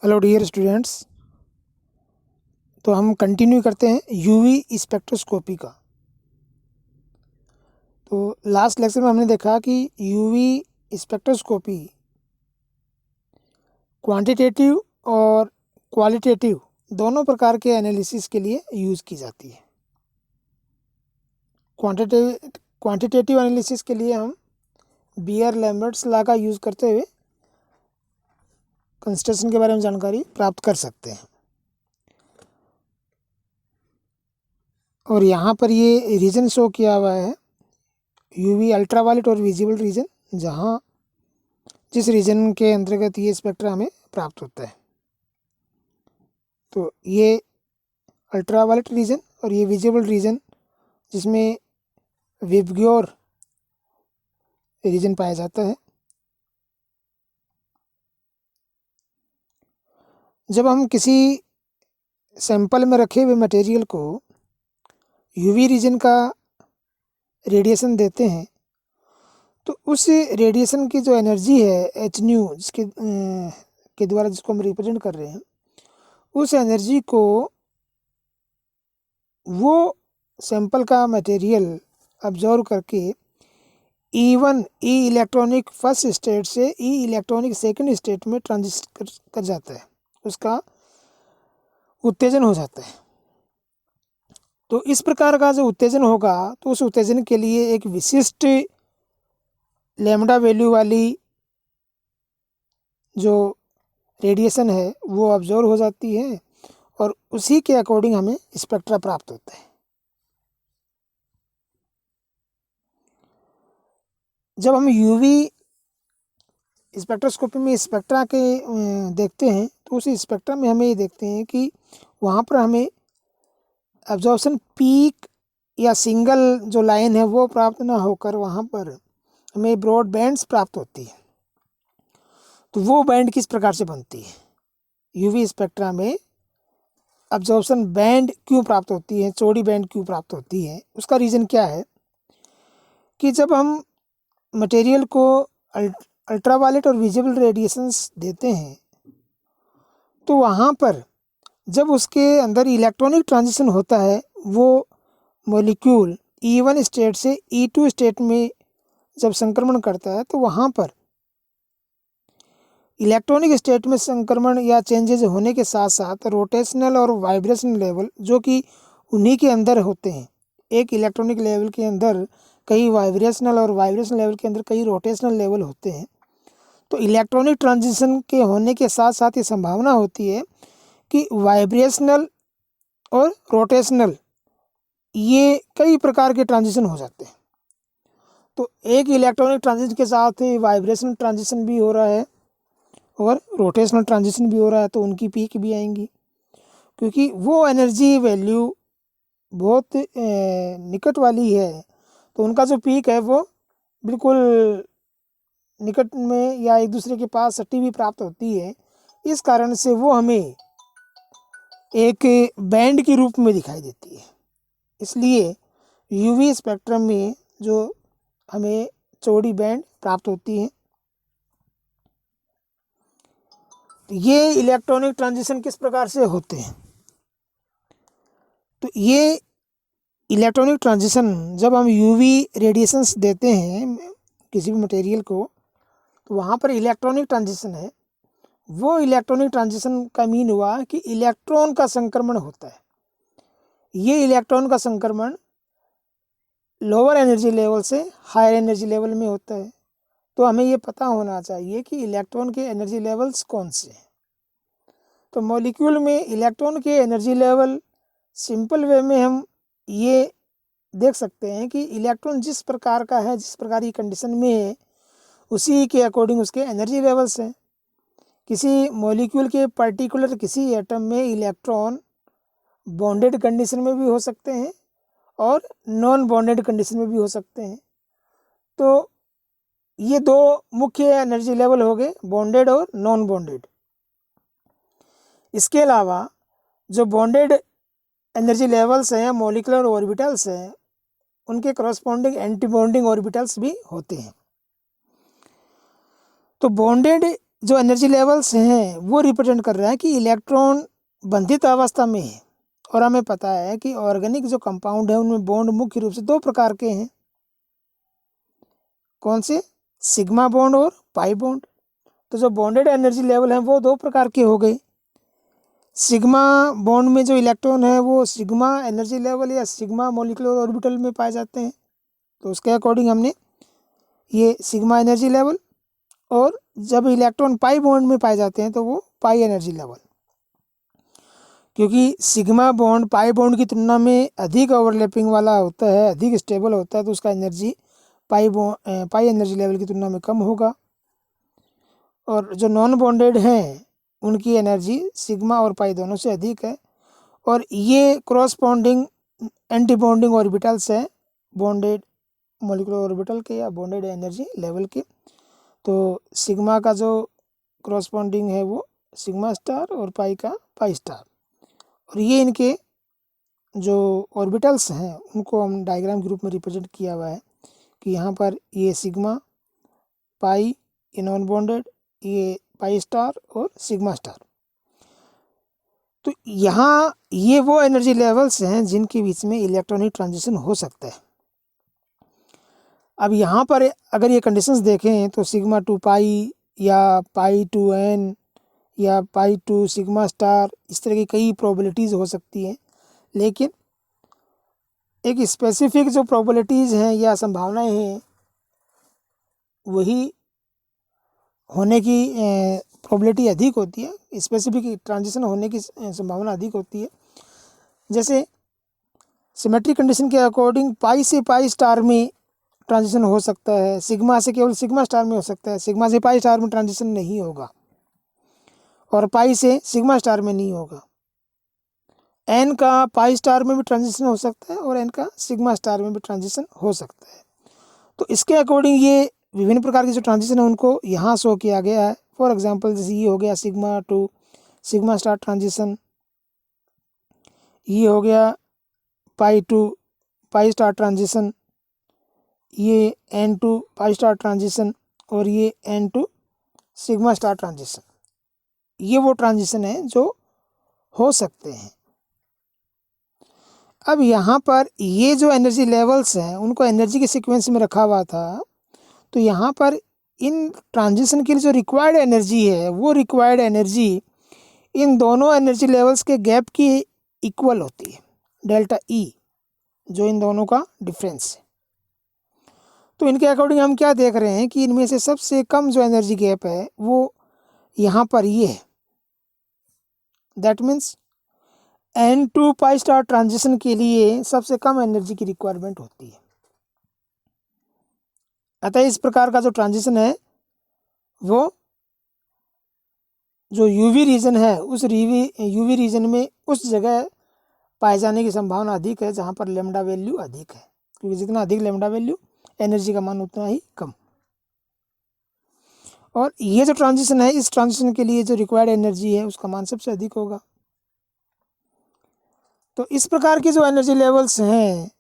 Hello dear students. तो हम continue करते हैं यूवी स्पेक्ट्रोस्कोपी का। तो लास्ट लेक्चर में हमने देखा कि यूवी स्पेक्ट्रोस्कोपी क्वांटिटेटिव और क्वालिटेटिव दोनों प्रकार के एनालिसिस के लिए यूज़ की जाती है। क्वांटिटेटिव एनालिसिस के लिए हम बियर लैम्बर्ट्स लॉ का यूज़ करते हुए कंस्ट्रक्शन के बारे में जानकारी प्राप्त कर सकते हैं। और यहाँ पर ये रीजन शो किया हुआ है, यूवी अल्ट्रावायलेट और विजिबल रीजन, जहाँ जिस रीजन के अंतर्गत ये स्पेक्ट्रा हमें प्राप्त होता है। तो ये अल्ट्रावायलेट रीजन और ये विजिबल रीजन, जिसमें विबग्योर रीजन पाया जाता है। जब हम किसी सैंपल में रखे हुए मटेरियल को यूवी रीजन का रेडिएशन देते हैं तो उस रेडिएशन की जो एनर्जी है एच न्यू, जिसके के द्वारा जिसको हम रिप्रेजेंट कर रहे हैं, उस एनर्जी को वो सैंपल का मटेरियल ऑब्जर्व करके E1 ई इलेक्ट्रॉनिक फर्स्ट स्टेट से ई इलेक्ट्रॉनिक सेकंड स्टेट में ट्रांजिशन कर जाता है, उसका उत्तेजन हो जाता है। तो इस प्रकार का जो उत्तेजन होगा तो उस उत्तेजन के लिए एक विशिष्ट लैम्डा वैल्यू वाली जो रेडिएशन है वो ऑब्जर्व हो जाती है और उसी के अकॉर्डिंग हमें स्पेक्ट्रा प्राप्त होता है। जब हम यूवी स्पेक्ट्रोस्कोपी में स्पेक्ट्रा के देखते हैं तो उस स्पेक्ट्रा में हमें ये देखते हैं कि वहाँ पर हमें एब्जॉर्प्शन पीक या सिंगल जो लाइन है वो प्राप्त ना होकर वहाँ पर हमें ब्रॉड बैंड्स प्राप्त होती है। तो वो बैंड किस प्रकार से बनती है, यूवी स्पेक्ट्रा में एब्जॉर्प्शन बैंड क्यों प्राप्त होती है, चौड़ी बैंड क्यों प्राप्त होती है, उसका रीज़न क्या है कि जब हम मटेरियल को अल्ट्रावायलेट और विजिबल रेडिएशंस देते हैं तो वहाँ पर जब उसके अंदर इलेक्ट्रॉनिक ट्रांजिशन होता है, वो मॉलिक्यूल E1 स्टेट से E2 स्टेट में जब संक्रमण करता है तो वहाँ पर इलेक्ट्रॉनिक स्टेट में संक्रमण या चेंजेज होने के साथ साथ रोटेशनल और वाइब्रेशन लेवल जो कि उन्हीं के अंदर होते हैं, एक इलेक्ट्रॉनिक लेवल के अंदर कई वाइब्रेशनल और वाइब्रेशन लेवल के अंदर कई रोटेशनल लेवल होते हैं। तो इलेक्ट्रॉनिक ट्रांजिशन के होने के साथ साथ ये संभावना होती है कि वाइब्रेशनल और रोटेशनल ये कई प्रकार के ट्रांजिशन हो जाते हैं। तो एक इलेक्ट्रॉनिक ट्रांजिशन के साथ वाइब्रेशनल ट्रांजिशन भी हो रहा है और रोटेशनल ट्रांजिशन भी हो रहा है, तो उनकी पीक भी आएंगी, क्योंकि वो एनर्जी वैल्यू बहुत निकट वाली है। तो उनका जो पीक है वो बिल्कुल निकट में या एक दूसरे के पास सटी हुई प्राप्त होती है। इस कारण से वो हमें एक बैंड के रूप में दिखाई देती है। इसलिए यूवी स्पेक्ट्रम में जो हमें चौड़ी बैंड प्राप्त होती है। ये इलेक्ट्रॉनिक ट्रांजिशन किस प्रकार से होते हैं, तो ये इलेक्ट्रॉनिक ट्रांजिशन जब हम यूवी रेडिएशंस देते हैं किसी भी मटेरियल को तो वहाँ पर इलेक्ट्रॉनिक ट्रांजिशन है। वो इलेक्ट्रॉनिक ट्रांजिशन का मीन हुआ कि इलेक्ट्रॉन का संक्रमण होता है। ये इलेक्ट्रॉन का संक्रमण लोअर एनर्जी लेवल से हायर एनर्जी लेवल में होता है। तो हमें ये पता होना चाहिए कि इलेक्ट्रॉन के एनर्जी लेवल्स कौन से हैं। तो मॉलिक्यूल में इलेक्ट्रॉन के एनर्जी लेवल सिंपल वे में हम ये देख सकते हैं कि इलेक्ट्रॉन जिस प्रकार का है, जिस प्रकार की कंडीशन में है, उसी के अकॉर्डिंग उसके एनर्जी लेवल्स हैं। किसी मॉलिक्यूल के पर्टिकुलर किसी एटम में इलेक्ट्रॉन बॉन्डेड कंडीशन में भी हो सकते हैं और नॉन बॉन्डेड कंडीशन में भी हो सकते हैं। तो ये दो मुख्य एनर्जी लेवल हो गए, बॉन्डेड और नॉन बॉन्डेड। इसके अलावा जो बॉन्डेड एनर्जी लेवल्स हैं, मॉलिक्यूलर ऑर्बिटल्स हैं, उनके करस्पॉन्डिंग एंटी बॉन्डिंग ऑर्बिटल्स भी होते हैं। तो बॉन्डेड जो एनर्जी लेवल्स हैं वो रिप्रेजेंट कर रहा है कि इलेक्ट्रॉन बंधित अवस्था में है। और हमें पता है कि ऑर्गेनिक जो कंपाउंड है उनमें बॉन्ड मुख्य रूप से दो प्रकार के हैं। कौन से? सिग्मा बॉन्ड और पाई बॉन्ड। तो जो बॉन्डेड एनर्जी लेवल हैं वो दो प्रकार के हो गए। सिग्मा बॉन्ड में जो इलेक्ट्रॉन है वो सिग्मा एनर्जी लेवल या सिग्मा मॉलिक्यूलर ऑर्बिटल में पाए जाते हैं। तो उसके अकॉर्डिंग हमने ये सिग्मा एनर्जी लेवल, और जब इलेक्ट्रॉन पाई बॉन्ड में पाए जाते हैं तो वो पाई एनर्जी लेवल। क्योंकि सिग्मा बॉन्ड पाई बॉन्ड की तुलना में अधिक ओवरलैपिंग वाला होता है, अधिक स्टेबल होता है, तो उसका एनर्जी पाई एनर्जी लेवल की तुलना में कम होगा। और जो नॉन बॉन्डेड हैं उनकी एनर्जी सिग्मा और पाई दोनों से अधिक है। और ये क्रॉसपॉन्डिंग एंटी बॉन्डिंग ऑर्बिटल्स है बॉन्डेड मॉलिक्यूलर ऑर्बिटल के या बॉन्डेड एनर्जी लेवल के। तो सिग्मा का जो क्रॉसपॉन्डिंग है वो सिग्मा स्टार और पाई का पाई स्टार। और ये इनके जो ऑर्बिटल्स हैं उनको हम डायग्राम के रूप में रिप्रेजेंट किया हुआ है कि यहाँ पर ये सिग्मा, पाई, ये नॉन बॉन्डेड, ये पाई स्टार और सिग्मा स्टार। तो यहाँ ये वो एनर्जी लेवल्स हैं जिनके बीच में इलेक्ट्रॉनिक ट्रांजिशन हो सकता है। अब यहाँ पर अगर ये कंडीशंस देखें तो सिग्मा टू पाई या पाई टू एन या पाई टू सिग्मा स्टार, इस तरह की कई प्रोबेबिलिटीज़ हो सकती हैं। लेकिन एक स्पेसिफिक जो प्रोबेबिलिटीज़ हैं या संभावनाएं हैं वही होने की प्रोबेबिलिटी अधिक होती है, स्पेसिफिक ट्रांजिशन होने की संभावना अधिक होती है। जैसे सिमेट्रिक कंडीशन के अकॉर्डिंग पाई से पाई स्टार में ट्रांजिशन हो सकता है, सिग्मा से केवल सिग्मा स्टार में हो सकता है, सिग्मा से पाई स्टार में ट्रांजिशन नहीं होगा, और पाई से सिग्मा स्टार में नहीं होगा। एन का पाई स्टार में भी ट्रांजिशन हो सकता है और एन का सिग्मा स्टार में भी ट्रांजिशन हो सकता है। तो इसके अकॉर्डिंग ये विभिन्न प्रकार की जो ट्रांजिशन है उनको यहाँ शो किया गया है। फॉर एग्जांपल जैसे ये हो गया sigma to sigma star transition, ये हो गया pi to pi star transition, ये n to pi star transition, और ये n to sigma star transition. ये वो ट्रांजिशन है जो हो सकते हैं। अब यहाँ पर ये जो एनर्जी लेवल्स हैं उनको एनर्जी के सीक्वेंस में रखा हुआ था। तो यहाँ पर इन ट्रांजिशन के लिए जो रिक्वायर्ड एनर्जी है वो रिक्वायर्ड एनर्जी इन दोनों एनर्जी लेवल्स के गैप की इक्वल होती है, डेल्टा ई, जो इन दोनों का डिफरेंस है। तो इनके अकॉर्डिंग हम क्या देख रहे हैं कि इनमें से सबसे कम जो एनर्जी गैप है वो यहाँ पर ये है। That means n to pi star transition के लिए सबसे कम एनर्जी की रिक्वायरमेंट होती है। अतः इस प्रकार का जो ट्रांजिशन है वो जो यूवी रीजन है उस यूवी रीजन में उस जगह पाए जाने की संभावना अधिक है जहाँ पर लेमडा वैल्यू अधिक है, क्योंकि जितना अधिक लेमडा वैल्यू एनर्जी का मान उतना ही कम। और ये जो ट्रांजिशन है इस ट्रांजिशन के लिए जो रिक्वायर्ड एनर्जी है उसका मान सबसे अधिक होगा। तो इस प्रकार के जो एनर्जी लेवल्स हैं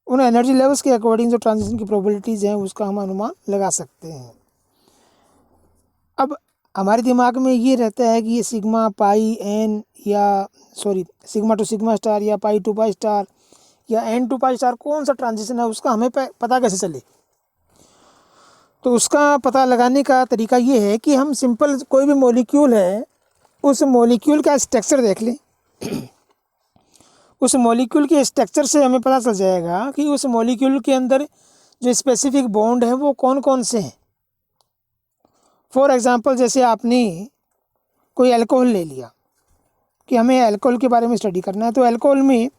उन एनर्जी लेवल्स के अकॉर्डिंग जो ट्रांजिशन की प्रोबेबिलिटीज़ हैं उसका हम अनुमान लगा सकते हैं। अब हमारे दिमाग में ये रहता है कि ये सिग्मा पाई एन या सिग्मा टू सिग्मा स्टार या पाई टू पाई स्टार या एन टू पाई स्टार कौन सा ट्रांजिशन है उसका हमें पता कैसे चले। तो उसका पता लगाने का तरीका ये है कि हम सिंपल कोई भी मॉलिक्यूल है उस मॉलिक्यूल का स्ट्रक्चर देख लें। उस मॉलिक्यूल के स्ट्रक्चर से हमें पता चल जाएगा कि उस मॉलिक्यूल के अंदर जो स्पेसिफिक बॉन्ड हैं वो कौन कौन से हैं। फॉर एग्जांपल जैसे आपने कोई अल्कोहल ले लिया कि हमें अल्कोहल के बारे में स्टडी करना है, तो अल्कोहल में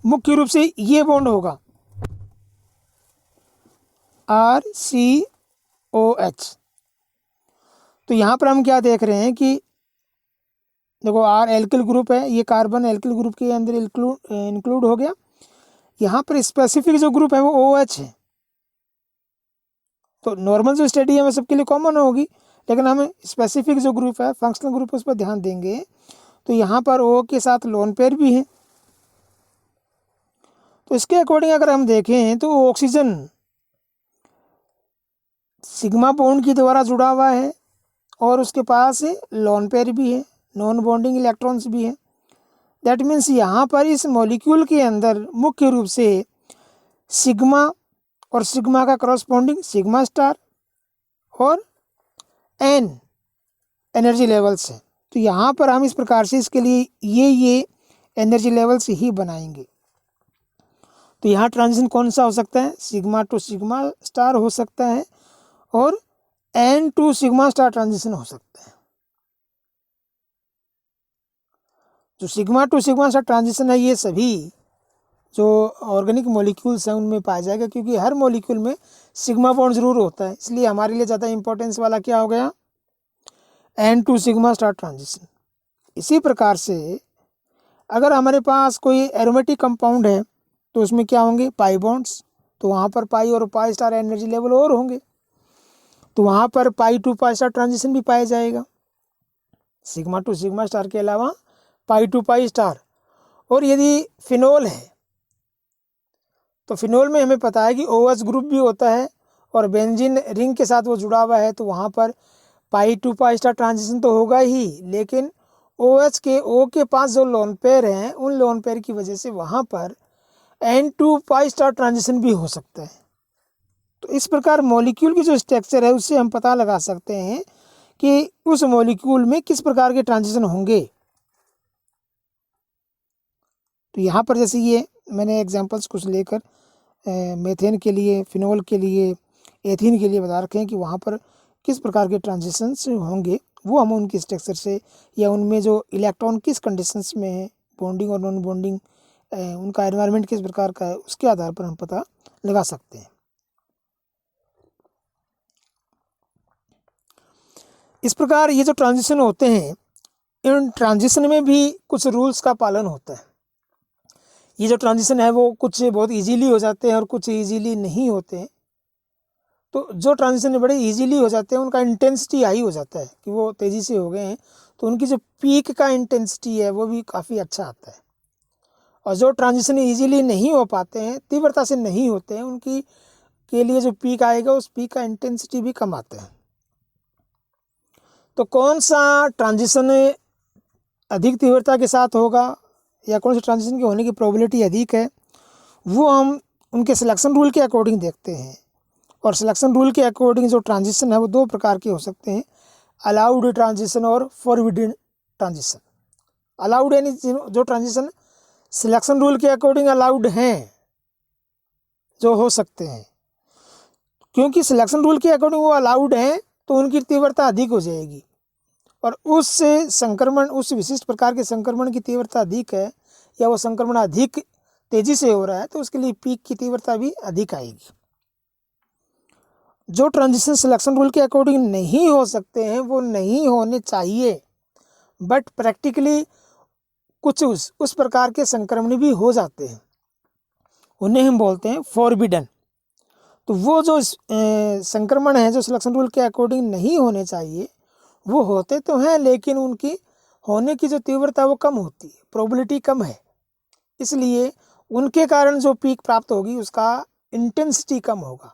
मुख्य रूप से ये बॉन्ड होगा RCOH। तो यहाँ पर हम क्या देख रहे हैं कि देखो R एल्किल ग्रुप है, ये कार्बन एल्किल ग्रुप के अंदर इंक्लूड हो गया। यहाँ पर स्पेसिफिक जो ग्रुप है वो OH है। तो नॉर्मल जो स्टडी है वो सबके लिए कॉमन होगी, लेकिन हम स्पेसिफिक जो ग्रुप है फंक्शनल ग्रुप उस पर ध्यान देंगे। तो यहाँ पर O के साथ लोन पेयर भी है। तो इसके अकॉर्डिंग अगर हम देखें तो ऑक्सीजन सिग्मा बॉन्ड के द्वारा जुड़ा हुआ है और उसके पास लोन पेयर भी है, नॉन बॉन्डिंग इलेक्ट्रॉन्स भी हैं। दैट मीन्स यहाँ पर इस मॉलिक्यूल के अंदर मुख्य रूप से सिग्मा और सिग्मा का करस्पॉन्डिंग सिग्मा स्टार और एन एनर्जी लेवल्स हैं। तो यहाँ पर हम इस प्रकार से इसके लिए ये एनर्जी लेवल्स ही बनाएंगे। तो यहाँ ट्रांजिशन कौन सा हो सकता है? सिग्मा टू सिग्मा स्टार हो सकता है और n to sigma star transition हो सकता है। जो sigma to sigma star transition है ये सभी जो ऑर्गेनिक मॉलिक्यूल्स हैं उनमें पाया जाएगा, क्योंकि हर मॉलिक्यूल में सिग्मा बॉन्ड जरूर होता है। इसलिए हमारे लिए ज़्यादा इंपॉर्टेंस वाला क्या हो गया? N to sigma star transition. इसी प्रकार से अगर हमारे पास कोई एरोमेटिक कंपाउंड है तो उसमें क्या होंगे? Pi bonds. तो वहाँ पर पाई और पाई स्टार एनर्जी लेवल और होंगे, तो वहाँ पर पाई टू पाई स्टार ट्रांजिशन भी पाया जाएगा। सिग्मा टू सिग्मा स्टार के अलावा पाई टू पाई स्टार। और यदि फिनोल है तो फिनोल में हमें पता है कि OH ग्रुप भी होता है और बेंजीन रिंग के साथ वो जुड़ा हुआ है, तो वहाँ पर पाई टू पाई स्टार ट्रांजिशन तो होगा ही, लेकिन OH के O के पास जो लोन पेयर हैं उन लोन पेयर की वजह से वहाँ पर N to pi star transition भी हो सकता है। तो इस प्रकार मॉलिक्यूल की जो स्ट्रक्चर है उससे हम पता लगा सकते हैं कि उस मॉलिक्यूल में किस प्रकार के ट्रांजिशन होंगे। तो यहाँ पर जैसे ये मैंने एग्जांपल्स कुछ लेकर मेथेन के लिए, फिनोल के लिए, एथीन के लिए बता रखे हैं कि वहाँ पर किस प्रकार के ट्रांजिशंस होंगे। वो हम उनकी स्ट्रक्चर से या उनमें जो इलेक्ट्रॉन किस कंडीशंस में है, बॉन्डिंग और नॉन बॉन्डिंग, उनका एनवायरनमेंट किस प्रकार का है, उसके आधार पर हम पता लगा सकते हैं। इस प्रकार ये जो ट्रांजिशन होते हैं, इन ट्रांजिशन में भी कुछ रूल्स का पालन होता है। ये जो ट्रांजिशन है वो कुछ बहुत इजीली हो जाते हैं और कुछ इजीली नहीं होते हैं। तो जो ट्रांजिशन बड़े इजीली हो जाते हैं उनका इंटेंसिटी हाई हो जाता है कि वो तेज़ी से हो गए हैं, तो उनकी जो पीक का इंटेंसिटी है वो भी काफ़ी अच्छा आता है। और जो ट्रांजिशन इजीली नहीं हो पाते हैं, तीव्रता से नहीं होते हैं, उनकी के लिए जो पीक आएगा उस पीक का इंटेंसिटी भी कम आता है। तो कौन सा ट्रांजिशन अधिक तीव्रता के साथ होगा या कौन से ट्रांजिशन के होने की प्रोबेबिलिटी अधिक है, वो हम उनके सिलेक्शन रूल के अकॉर्डिंग देखते हैं। और सिलेक्शन रूल के अकॉर्डिंग जो ट्रांजिशन है वो दो प्रकार के हो सकते हैं, अलाउड ट्रांजिशन और फॉरबिडन ट्रांजिशन। अलाउड यानी जो ट्रांजिशन सिलेक्शन रूल के अकॉर्डिंग अलाउड हैं, जो हो सकते हैं, क्योंकि सिलेक्शन रूल के अकॉर्डिंग वो अलाउड हैं तो उनकी तीव्रता अधिक हो जाएगी। और उस संक्रमण, उस विशिष्ट प्रकार के संक्रमण की तीव्रता अधिक है या वो संक्रमण अधिक तेजी से हो रहा है तो उसके लिए पीक की तीव्रता भी अधिक आएगी। जो ट्रांजिशन सिलेक्शन रूल के अकॉर्डिंग नहीं हो सकते हैं वो नहीं होने चाहिए, बट प्रैक्टिकली कुछ उस प्रकार के संक्रमण भी हो जाते हैं, उन्हें हम बोलते हैं फॉरबिडन। तो वो जो संक्रमण है जो सिलेक्शन रूल के अकॉर्डिंग नहीं होने चाहिए वो होते तो हैं, लेकिन उनकी होने की जो तीव्रता वो कम होती है, प्रोबेबिलिटी कम है, इसलिए उनके कारण जो पीक प्राप्त होगी उसका इंटेंसिटी कम होगा।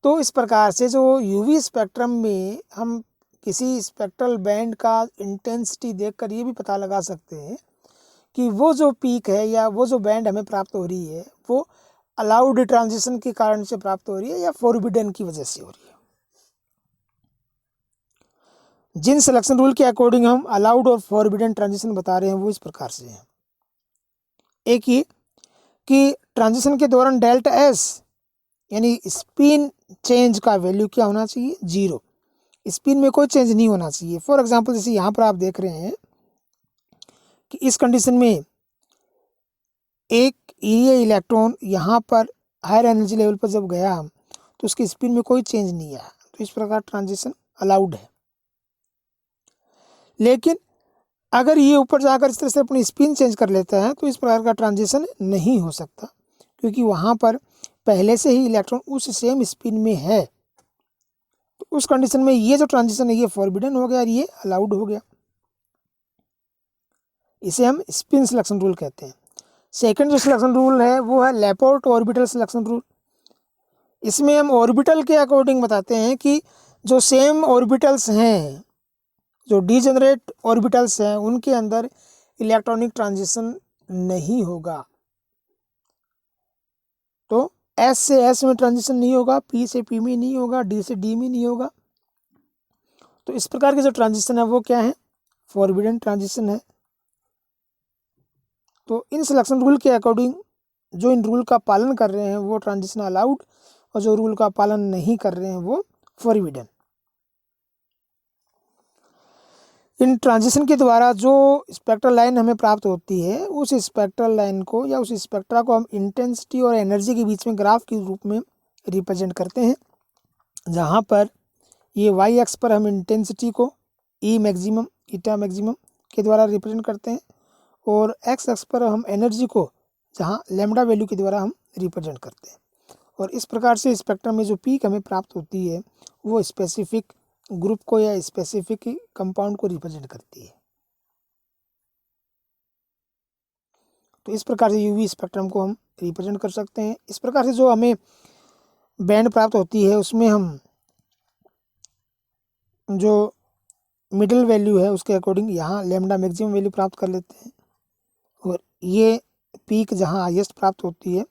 तो इस प्रकार से जो यूवी स्पेक्ट्रम में हम किसी स्पेक्ट्रल बैंड का इंटेंसिटी देखकर ये भी पता लगा सकते हैं कि वो जो पीक है या वो जो बैंड हमें प्राप्त हो रही है वो अलाउड ट्रांजिशन के कारण से प्राप्त हो रही है या फॉरबिडन की वजह से हो रही है। जिन सिलेक्शन रूल के अकॉर्डिंग हम अलाउड और फॉरबिडन ट्रांजिशन बता रहे हैं वो इस प्रकार से हैं। एक ये कि ट्रांजिशन के दौरान डेल्टा एस यानी स्पिन चेंज का वैल्यू क्या होना चाहिए? 0। स्पिन में कोई चेंज नहीं होना चाहिए। फॉर एग्जांपल जैसे यहाँ पर आप देख रहे हैं कि इस कंडीशन में एक ये इलेक्ट्रॉन यहाँ पर हायर एनर्जी लेवल पर जब गया तो उसकी स्पिन में कोई चेंज नहीं आया, तो इस प्रकार ट्रांजिशन अलाउड है। लेकिन अगर ये ऊपर जाकर इस तरह से अपनी स्पिन चेंज कर लेता है तो इस प्रकार का ट्रांजिशन नहीं हो सकता, क्योंकि वहाँ पर पहले से ही इलेक्ट्रॉन उस सेम स्पिन में है। तो उस कंडीशन में ये जो ट्रांजिशन है ये फॉरबिडन हो गया और ये अलाउड हो गया। इसे हम स्पिन सिलेक्शन रूल कहते हैं। सेकंड जो सिलेक्शन रूल है वो है लेपोर्ट ऑर्बिटल सिलेक्शन रूल। इसमें हम ऑर्बिटल के अकॉर्डिंग बताते हैं कि जो सेम ऑर्बिटल्स हैं, जो डीजेनरेट ऑर्बिटल्स हैं, उनके अंदर इलेक्ट्रॉनिक ट्रांजिशन नहीं होगा। तो एस से एस में ट्रांजिशन नहीं होगा, पी से पी में नहीं होगा, डी से डी में नहीं होगा। तो इस प्रकार के जो ट्रांजिशन है वो क्या है, फॉरबिडन ट्रांजिशन है। तो इन सिलेक्शन रूल के अकॉर्डिंग जो इन रूल का पालन कर रहे हैं वो ट्रांजिशन अलाउड, और जो रूल का पालन नहीं कर रहे हैं वो फॉरबिडन। इन ट्रांजिशन के द्वारा जो स्पेक्ट्रल लाइन हमें प्राप्त होती है, उस स्पेक्ट्रल लाइन को या उस स्पेक्ट्रा को हम इंटेंसिटी और एनर्जी के बीच में ग्राफ के रूप में रिप्रेजेंट करते हैं, जहाँ पर ये वाई एक्स पर हम इंटेंसिटी को ई मैक्सिमम, ईटा मैक्सिमम के द्वारा रिप्रेजेंट करते हैं, और एक्स एक्स पर हम एनर्जी को जहाँ लैम्डा वैल्यू के द्वारा हम रिप्रेजेंट करते हैं। और इस प्रकार से स्पेक्ट्रम में जो पीक हमें प्राप्त होती है वो स्पेसिफिक ग्रुप को या स्पेसिफिक कंपाउंड को रिप्रेजेंट करती है। तो इस प्रकार से यूवी स्पेक्ट्रम को हम रिप्रेजेंट कर सकते हैं। इस प्रकार से जो हमें बैंड प्राप्त होती है उसमें हम जो मिडिल वैल्यू है उसके अकॉर्डिंग यहाँ लैम्डा मैक्सिमम वैल्यू प्राप्त कर लेते हैं, और ये पीक जहाँ हाईएस्ट प्राप्त होती है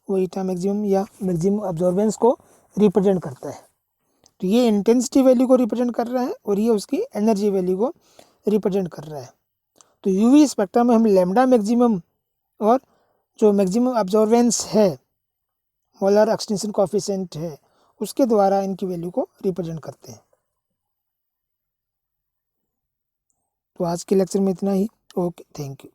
वो ईटा मैक्सिमम या मैक्सिमम अब्जॉर्बेंस को रिप्रेजेंट करता है। तो ये इंटेंसिटी वैल्यू को रिप्रेजेंट कर रहा है और ये उसकी एनर्जी वैल्यू को रिप्रेजेंट कर रहा है। तो यूवी स्पेक्ट्रम में हम लैम्डा मैक्सिमम और जो मैक्सिमम अब्जॉर्बेंस है, मोलर एक्सटेंशन कोएफिशिएंट है, उसके द्वारा इनकी वैल्यू को रिप्रेजेंट करते हैं। तो आज के लेक्चर में इतना ही। Okay, thank you.